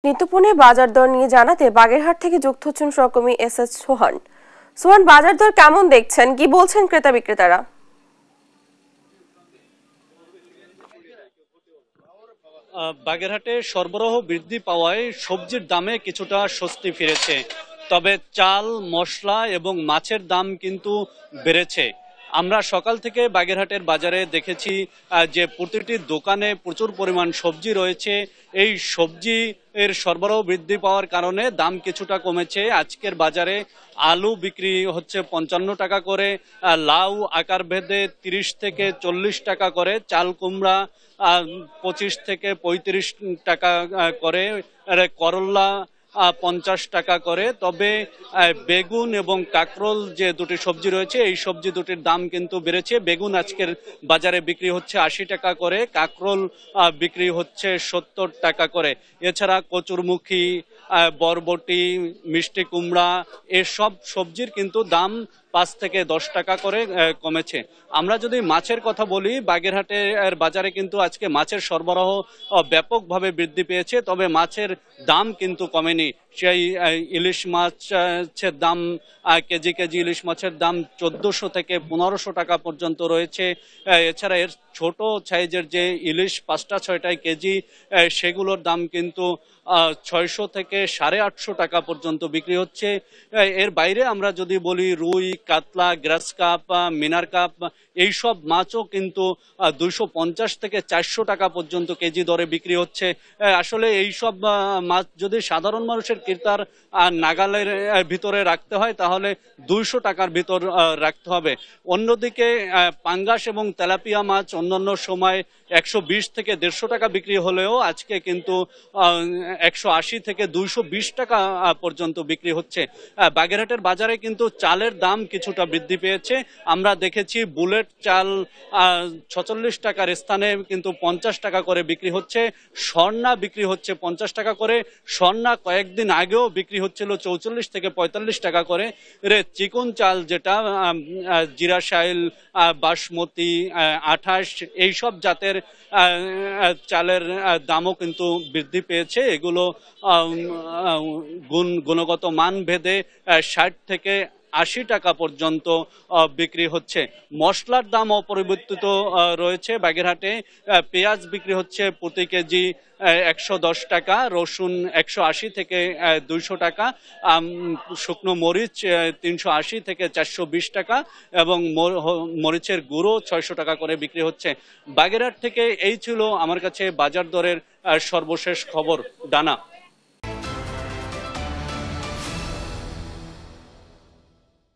নিত্যপণ্যের বাজার দর নিয়ে জানাতে বাগেরহাট থেকে যুক্ত হচ্ছেন সহকর্মী এস সোহান। সোহান, বাজার দর কেমন দেখছেন, কি বলছেন ক্রেতা বিক্রেতারা? বাগেরহাটে সরবরাহ বৃদ্ধি পাওয়ায় সবজির দামে কিছুটা স্বস্তি ফিরেছে, তবে চাল, মশলা এবং মাছের দাম কিন্তু বেড়েছে। আমরা সকাল থেকে বাগেরহাটের বাজারে দেখেছি যে প্রতিটি দোকানে প্রচুর পরিমাণ সবজি রয়েছে। এই সবজি এর সরবরাহ বৃদ্ধি পাওয়ার কারণে দাম কিছুটা কমেছে। আজকের বাজারে আলু বিক্রি হচ্ছে 55 টাকা করে, লাউ আকার ভেদে 30 থেকে 40 টাকা করে, চাল কুমড়া 25 থেকে 35 টাকা করে, করল্লা 50 টাকা করে। তবে বেগুন এবং কাঁকরোল যে দুটি সবজি রয়েছে, এই সবজি দুটির দাম কিন্তু বেড়েছে। বেগুন আজকের বাজারে বিক্রি হচ্ছে 80 টাকা করে, কাঁকরোল বিক্রি হচ্ছে 70 টাকা করে। এছাড়া কচুরমুখী, বরবটি, মিষ্টি কুমড়া এসব সবজির কিন্তু দাম 5 থেকে 10 টাকা করে কমেছে। আমরা যদি মাছের কথা বলি, বাগেরহাটের বাজারে কিন্তু আজকে মাছের সরবরাহ ব্যাপকভাবে বৃদ্ধি পেয়েছে, তবে মাছের দাম কিন্তু কমেনি। সেই ইলিশ মাছের দাম কেজি ইলিশ মাছের দাম 1400 থেকে 1500 টাকা পর্যন্ত রয়েছে। এছাড়া এর ছোট সাইজের যে ইলিশ 5টা 6টায় কেজি, সেগুলোর দাম কিন্তু 600 থেকে 850 টাকা পর্যন্ত বিক্রি হচ্ছে। এর বাইরে আমরা যদি বলি রুই, কাতলা, গ্রাস কাপ, মিনার কাপ এইসব মাছও কিন্তু 250 থেকে 400 টাকা পর্যন্ত কেজি দরে বিক্রি হচ্ছে। আসলে এইসব মাছ যদি সাধারণ মানুষের ক্রেতার নাগালের ভিতরে রাখতে হয় তাহলে 200 টাকার ভিতর রাখতে হবে। অন্যদিকে পাঙ্গাস এবং তেলাপিয়া মাছ অন্যান্য সময় 120 থেকে 150 টাকা বিক্রি হলেও আজকে কিন্তু 180 থেকে 220 টাকা পর্যন্ত বিক্রি হচ্ছে। বাগেরহাটের বাজারে কিন্তু চালের দাম কিছুটা বৃদ্ধি পেয়েছে। আমরা দেখেছি বুলেট চাল 46 টাকার স্থানে কিন্তু 50 টাকা করে বিক্রি হচ্ছে। স্বর্ণা বিক্রি হচ্ছে 50 টাকা করে। স্বর্ণা কয়েকদিন আগেও বিক্রি হচ্ছিল 44 থেকে 45 টাকা করে। চিকন চাল যেটা জিরাশাইল, বাসমতি, 28 এইসব জাতের চালের দামও কিন্তু বৃদ্ধি পেয়েছে। এগুলো গুণগত মান ভেদে 60 থেকে 80 টাকা পর্যন্ত বিক্রি হচ্ছে। মশলার দাম অপরিবর্তিত রয়েছে বাগেরহাটে। পেঁয়াজ বিক্রি হচ্ছে প্রতি কেজি 110 টাকা, রসুন 180 থেকে 200 টাকা, শুকনো মরিচ 380 থেকে 420 টাকা এবং মরিচের গুঁড়ো 600 টাকা করে বিক্রি হচ্ছে। বাগেরহাট থেকে এই ছিল আমার কাছে বাজার দরের সর্বশেষ খবর। ডানা।